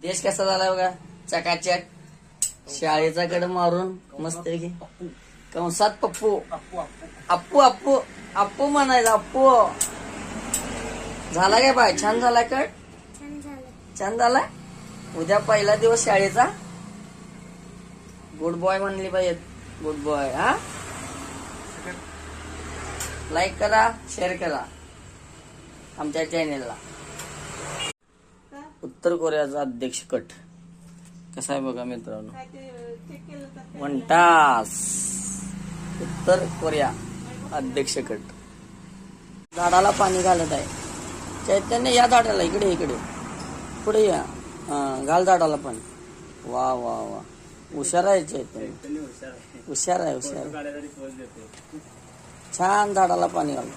देश कसा झाला बघा, चकाचक. शाळेचा कड मारून मस्त की कंसात पप्पू अप्पू अप्पू अप्पू म्हणायचं. अप्पू झाला काय बाय? छान झाला कट? छान झाला. उद्या पहिला दिवस शाळेचा. गुड बॉय म्हणली पाहिजे. Good boy. हा, लाईक करा, शेअर करा आमच्या चॅनेलला. उत्तर कोरियाचा अध्यक्ष कट कसा आहे बघा मित्रांनो. 1 तास उत्तर कोरिया अध्यक्ष कट. झाडाला पाणी घालत आहे. चैतन्य या झाडाला, इकडे इकडे पुढे या. घाल झाडाला पाणी. वा वा वा, हुशार आहे चैतन्य. हुशार आहे, हुशार. छान झाडाला पाणी घाल.